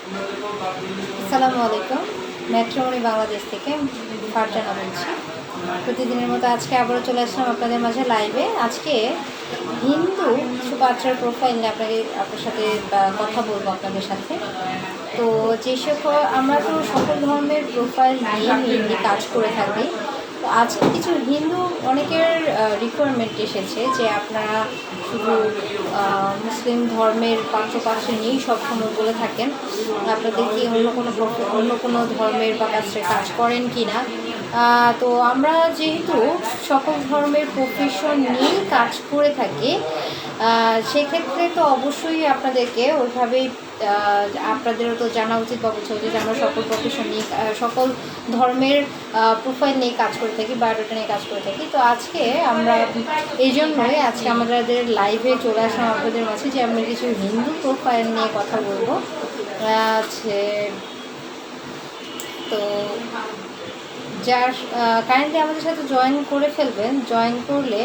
আসসালামু আলাইকুম। ম্যাট্রিমনি বাংলাদেশ থেকে ফারজানা বলছি। প্রতিদিনের মতো আজকে আবারও চলে আসলাম আপনাদের মাঝে লাইভে। আজকে হিন্দু কিছু বাচ্চার প্রোফাইল নিয়ে আপনার সাথে কথা বলবো আপনাদের সাথে। তো যে সকল আমরা তো সকল ধর্মের প্রোফাইল নিয়ে মেনলি কাজ করে থাকি। তো আজকে কিছু হিন্দু অনেকের রিকোয়ারমেন্ট এসেছে যে আপনারা শুধু মুসলিম ধর্মের পাত্রপাত্রী নিয়েই সবসময় বলে থাকেন, আপনাদের কি অন্য কোনো ধর্মের বা কাছে কাজ করেন কি না। তো আমরা যেহেতু সকল ধর্মের প্রফেশন নিয়েই কাজ করে থাকি, সেক্ষেত্রে তো অবশ্যই আপনাদেরকে ওইভাবেই আপনাদেরও তো জানা উচিত বা বোঝা উচিত আমরা সকল প্রফেশন নিয়ে সকল ধর্মের প্রোফাইল নিয়ে কাজ করে থাকি, বায়োডাটা নিয়ে কাজ করে থাকি। তো আজকে আমরা এই জন্যই আজকে আমাদের লাইভে চলে আসলাম আপনাদের মাঝে যে আমরা কিছু হিন্দু প্রোফাইল নিয়ে কথা বলবো। আছে তো যার কাইন্ডলি আমাদের সাথে জয়েন করে ফেলবেন। জয়েন করলে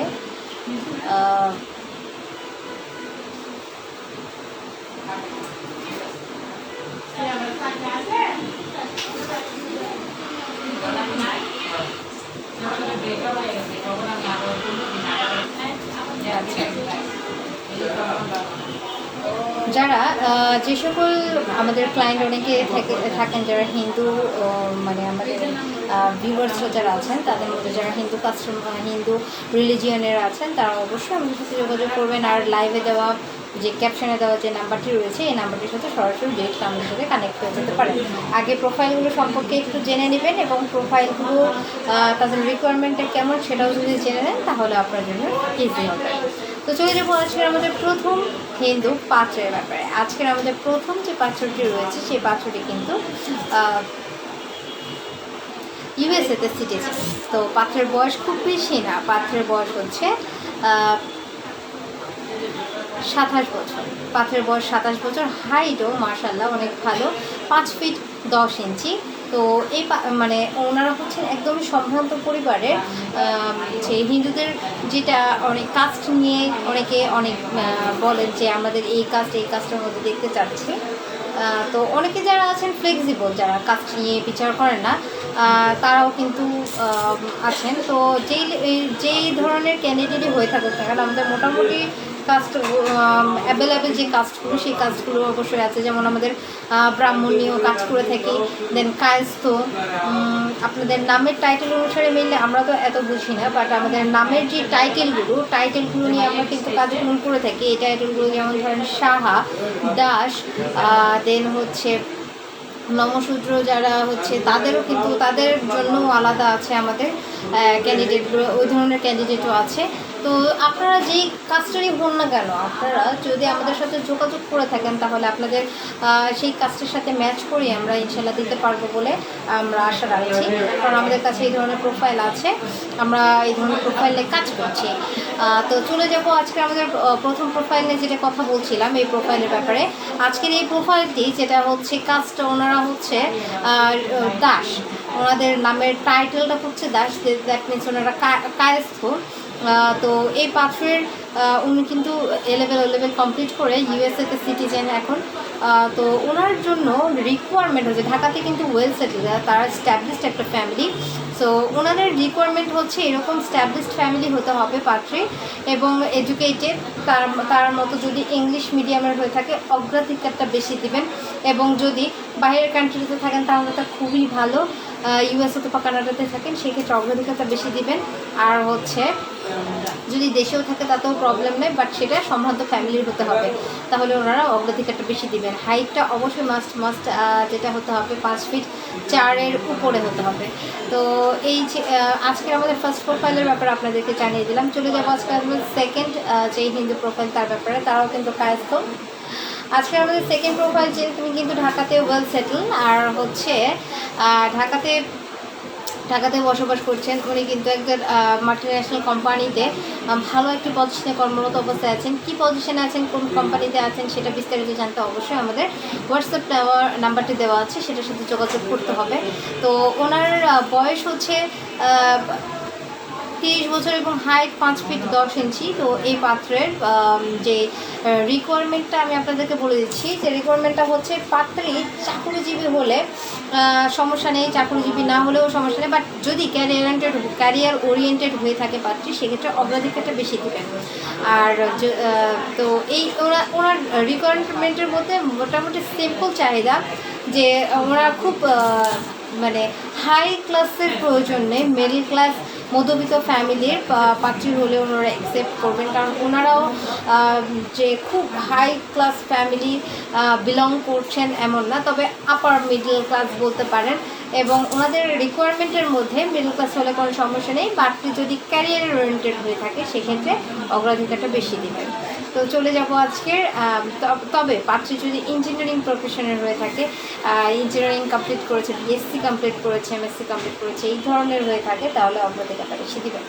যারা যে সকল আমাদের ক্লায়েন্ট অনেকে থাকেন যারা হিন্দু, মানে আমাদের ভিউয়ার্সরা যারা আছেন তাদের মধ্যে যারা হিন্দু হিন্দু রিলিজিয়নের আছেন তারা অবশ্যই আমাদের সাথে যোগাযোগ করবেন। আর লাইভে দেওয়া যে ক্যাপশনে দেওয়া যে নাম্বারটি রয়েছে এই নাম্বারটির সাথে সরাসরি ডিরেক্ট আমাদের সাথে কানেক্ট হয়ে যেতে পারেন। আগে প্রোফাইলগুলো সম্পর্কে একটু জেনে নেবেন এবং প্রোফাইলগুলো তাদের রিকোয়ারমেন্টটা কেমন সেটাও যদি জেনে নেন তাহলে আপনার জন্য ইজি হবে। তো চলে যাবো আজকের আমাদের প্রথম হিন্দু পাত্রের ব্যাপারে। আজকের আমাদের প্রথম যে পাত্রটি রয়েছে সেই পাত্রটি কিন্তু ইউএসএতে সিটিজেন। তো পাত্রের বয়স খুব বেশি না, পাত্রের বয়স হচ্ছে 27 বছর। পাত্রের বয়স 27 বছর। হাইটও মাশাআল্লাহ অনেক ভালো, 5 ফিট 10 ইঞ্চি। তো এই মানে ওনারা হচ্ছেন একদমই সম্ভ্রান্ত পরিবারের। যে হিন্দুদের যেটা অনেক কাস্ট নিয়ে অনেকে অনেক বলেন যে আমাদের এই কাস্টের মধ্যে দেখতে চাচ্ছি। তো অনেকে যারা আছেন ফ্লেক্সিবল, যারা কাস্ট নিয়ে বিচার করেন না, তারাও কিন্তু আছেন। তো যেই ধরনের ক্যান্ডিডেটই হয়ে থাকুক না কেন আমাদের মোটামুটি কাস্ট অ্যাভেলেবেল যে কাস্টগুলো সেই কাস্টগুলো অবশ্যই আছে। যেমন আমাদের ব্রাহ্মণ নিয়েও কাজ করে থাকি, দেন কায়স্থ। আপনাদের নামের টাইটেল অনুসারে মিললে আমরা তো এত বুঝি না, বাট আমাদের নামের যে টাইটেলগুলো নিয়ে আমরা কিন্তু কাজগুলো করে থাকি। এই টাইটেলগুলো যেমন ধরেন সাহা, দাস, দেন হচ্ছে নমশূদ্র যারা হচ্ছে তাদেরও কিন্তু তাদের জন্য আলাদা আছে আমাদের ক্যান্ডিডেটগুলো, ওই ধরনের ক্যান্ডিডেটও আছে। তো আপনারা যেই কাজটারই হন না কেন, আপনারা যদি আমাদের সাথে যোগাযোগ করে থাকেন তাহলে আপনাদের সেই কাজটার সাথে ম্যাচ করে আমরা ইনশাল্লাহ দিতে পারবো বলে আমরা আশা রাখছি। কারণ আমাদের কাছে এই ধরনের প্রোফাইল আছে, আমরা এই ধরনের প্রোফাইল নিয়ে কাজ করছি। তো চলে যাব আজকে আমাদের প্রথম প্রোফাইল নিয়ে যেটা কথা বলছিলাম, এই প্রোফাইলের ব্যাপারে। আজকের এই প্রোফাইলটি যেটা হচ্ছে কাজটা, ওনারা হচ্ছে দাস। ওনাদের নামের টাইটেলটা হচ্ছে দাস, দ্যাট মিনস ওনারা কায়স্থ। তো এই পাত্রের উনি কিন্তু লেভেল কমপ্লিট করে ইউএসএতে সিটিজেন এখন। তো ওনার জন্য রিকোয়ারমেন্ট হচ্ছে ঢাকাতে কিন্তু ওয়েল সেটেল, তারা স্ট্যাবলিশড একটা ফ্যামিলি। সো ওনাদের রিকোয়ারমেন্ট হচ্ছে এরকম স্ট্যাবলিশড ফ্যামিলি হতে হবে পাত্রে, এবং এডুকেটেড। তার মতো যদি ইংলিশ মিডিয়ামের হয়ে থাকে অগ্রাধিকারটা বেশি দিবেন, এবং যদি বাইরের কান্ট্রিতে থাকেন তাহলে তা খুবই ভালো। ইউএসএ বা কানাডাতে থাকেন সেক্ষেত্রে অগ্রাধিকারটা বেশি দিবেন। আর হচ্ছে যদি দেশেও থাকে তাতেও প্রবলেম নেই, বাট সেটা সম্ভ্রান্ত ফ্যামিলির হতে হবে, তাহলে ওনারা অগ্রাধিকারটা বেশি দিবেন। হাইটটা অবশ্যই মাস্ট যেটা হতে হবে 5 ফিট 4 উপরে হতে হবে। তো এই যে আজকে আমাদের ফার্স্ট প্রোফাইলের ব্যাপারে আপনাদেরকে জানিয়ে দিলাম। চলে যাবো আজকে আমাদের সেকেন্ড যেই হিন্দু প্রোফাইল তার ব্যাপারে। তারাও কিন্তু কায়স্থ। আজকে আমাদের সেকেন্ড প্রোফাইল যে তুমি কিন্তু ঢাকাতে ওয়েল সেটেল, আর হচ্ছে ঢাকাতে বসবাস করছেন। উনি কিন্তু একজন মাল্টিন্যাশনাল কোম্পানিতে ভালো একটি পজিশনে কর্মরত অবস্থায় আছেন। কি পজিশনে আছেন, কোন কোম্পানিতে আছেন সেটা বিস্তারিত জানতে অবশ্যই আমাদের হোয়াটসঅ্যাপ নাম্বারটি দেওয়া আছে, সেটার সাথে যোগাযোগ করতে হবে। তো ওনার বয়স হচ্ছে 30 বছর এবং হাইট 5 ফিট 10 ইঞ্চি। তো এই পাত্রের যে রিকোয়ারমেন্টটা আমি আপনাদেরকে বলে দিচ্ছি, যে রিকোয়ারমেন্টটা হচ্ছে পাত্রী চাকরিজীবী হলে সমস্যা নেই, চাকরিজীবী না হলেও সমস্যা নেই, বাট যদি ক্যারিয়ার ওরিয়েন্টেড হয়ে থাকে পাত্রী সেক্ষেত্রে অগ্রাধিকারটা বেশি দেবেন। আর তো এই ওনার রিকোয়ারমেন্টের মধ্যে মোটামুটি সিম্পল চাহিদা, যে ওরা খুব মানে হাই ক্লাসের প্রয়োজন নেই, মিডল ক্লাস মধ্যবিত্ত ফ্যামিলির পাত্রী হলে ওনারা অ্যাকসেপ্ট করবেন, কারণ ওনারাও যে খুব হাই ক্লাস ফ্যামিলি বিলং করছেন এমন না, তবে আপার মিডল ক্লাস বলতে পারেন। এবং ওনাদের রিকোয়ারমেন্টের মধ্যে মিডল ক্লাস হলে কোনো সমস্যা নেই, পাত্রী যদি ক্যারিয়ার ওরিয়েন্টেড হয়ে থাকে সেক্ষেত্রে অগ্রাধিকারটা বেশি দেবেন। তো চলে যাব আজকের, তবে পাত্রী যদি ইঞ্জিনিয়ারিং প্রফেশনের হয়ে থাকে, ইঞ্জিনিয়ারিং কমপ্লিট করেছে, বিএসসি কমপ্লিট করেছে, এমএসসি কমপ্লিট করেছে, এই ধরনের হয়ে থাকে তাহলে অগ্রাধিকারটা বেশি দেবেন।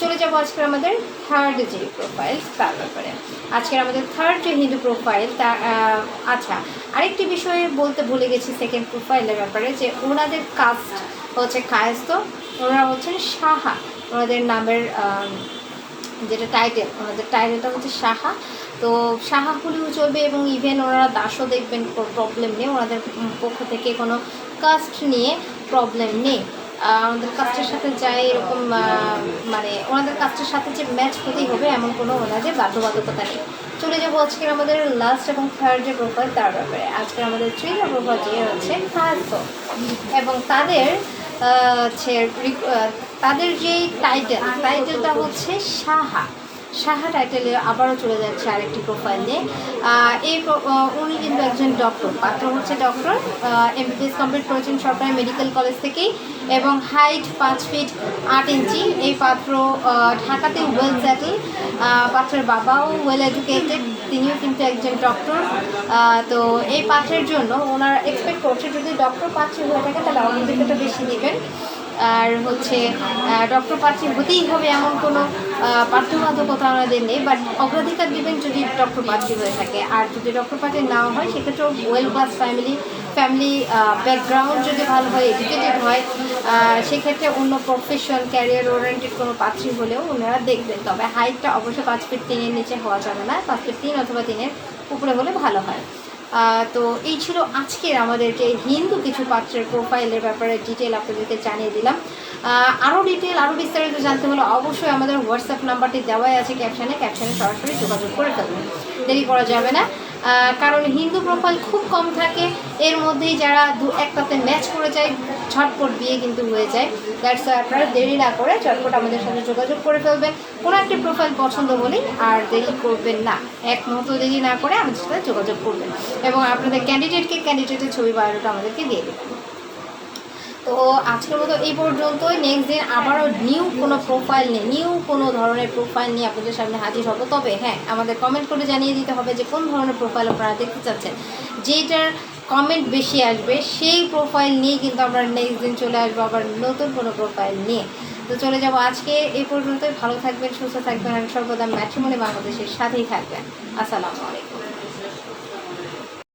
চলে যাব আজকের আমাদের থার্ড যে প্রোফাইল তার ব্যাপারে। আজকের আমাদের থার্ড যে হিন্দু প্রোফাইল তা আচ্ছা, আরেকটি বিষয়ে বলতে ভুলে গেছি সেকেন্ড প্রোফাইলের ব্যাপারে, যে ওনাদের কাস্ট হচ্ছে কায়স্থ, ওনারা হচ্ছেন সাহা, ওনাদের নামের যেটা টাইটেল, ওনাদের টাইটেলটা হচ্ছে সাহা। তো সাহা হলেও চলবে, এবং ইভেন ওনারা দাসও দেখবেন, প্রবলেম নেই, ওনাদের পক্ষ থেকে কোনো কাস্ট নিয়ে প্রবলেম নেই। আমাদের কাস্টের সাথে যায় এরকম মানে ওনাদের কাস্টের সাথে যে ম্যাচ হতেই হবে এমন কোনো ওনাদের বাধ্যবাধকতা নেই। চলে যাবো আজকের আমাদের লাস্ট এবং থার্ড যে প্রোফাইল তার ব্যাপারে। আজকের আমাদের তৃতীয় প্রোফাইল যে হচ্ছে কায়স্থ, এবং তাদের তাদের যেই টাইটেলটা হচ্ছে সাহা। সাহা টাইটেলে আবারও চলে যাচ্ছে আরেকটি প্রোফাইল নিয়ে। উনি কিন্তু একজন ডক্টর, পাত্র হচ্ছে ডক্টর, এমবিবিএস কমপ্লিট করেছেন সরকারি মেডিকেল কলেজ থেকেই, এবং হাইট 5 ফিট 8 ইঞ্চি। এই পাত্র ঢাকাতে ওয়েল সেটেল, পাত্রের বাবাও ওয়েল এডুকেটেড, তিনিও কিন্তু একজন ডক্টর। তো এই পাত্রের জন্য ওনারা এক্সপেক্ট করছে যদি ডক্টর পাত্রী হয়ে থাকে তাহলে অগ্রাধিকারটা বেশি নেবেন। আর হচ্ছে ডক্টর পাত্রী হতেই হবে এমন কোনো বাধ্যবাধকতা আমাদের নেই, বাট অগ্রাধিকার দেবেন যদি ডক্টর পাত্রী হয়ে থাকে। আর যদি ডক্টর পাত্রী নাও হয় সেক্ষেত্রেও ওয়েল ক্লাস ফ্যামিলি ব্যাকগ্রাউন্ড যদি ভালো হয়, এডুকেটেড হয়, সেক্ষেত্রে অন্য প্রফেশন ক্যারিয়ার ওরিয়েন্টেড কোনো পাত্রী হলেও ওনারা দেখবেন। তবে হাইটটা অবশ্যই 5 ফিট 3 নিচে হওয়া যাবে না, 5 ফিট 3 অথবা 3 উপরে হলে ভালো হয়। তো এই ছিল আজকের আমাদের যে হিন্দু কিছু পাত্রের প্রোফাইলের ব্যাপারে ডিটেল আপনাদেরকে জানিয়ে দিলাম। আরও ডিটেল আরও বিস্তারিত জানতে হলে অবশ্যই আমাদের হোয়াটসঅ্যাপ নাম্বারটি দেওয়াই আছে ক্যাপশনে সরাসরি যোগাযোগ করে ফেলবেন, দেরি করা যাবে না। কারণ হিন্দু প্রোফাইল খুব কম থাকে, এর মধ্যেই যারা একটাতে ম্যাচ করে যায় ঝটপট বিয়ে কিন্তু হয়ে যায়। দ্যাটস আপনারা দেরি না করে ঝটপট আমাদের সাথে যোগাযোগ করে ফেলবেন। কোনো একটি প্রোফাইল পছন্দ হলেই আর দেরি করবেন না, এক মুহূর্ত দেরি না করে আমাদের সাথে যোগাযোগ করবেন, এবং আপনাদের ক্যান্ডিডেটের ছবি বায়োডাটা আমাদেরকে দিয়ে দেবেন। তো আজকের মতো এই পর্যন্তই। নেক্সট দিন আবারও নিউ কোনো প্রোফাইল নিয়ে, নিউ কোনো ধরনের প্রোফাইল নিয়ে আপনাদের সামনে হাজির হবো। তবে হ্যাঁ, আমাদের কমেন্ট করে জানিয়ে দিতে হবে যে কোন ধরনের প্রোফাইল আপনারা দেখতে চাচ্ছেন, যেটার কমেন্ট বেশি আসবে সেই প্রোফাইল নিয়ে কিন্তু আমরা নেক্সট দিন চলে আসবো আবার নতুন কোনো প্রোফাইল নিয়ে। তো চলে যাবো আজকে এই পর্যন্তই। ভালো থাকবেন, সুস্থ থাকবেন, আর সর্বদা ম্যাট্রিমনি বাংলাদেশের সাথেই থাকবেন। আসসালামু আলাইকুম।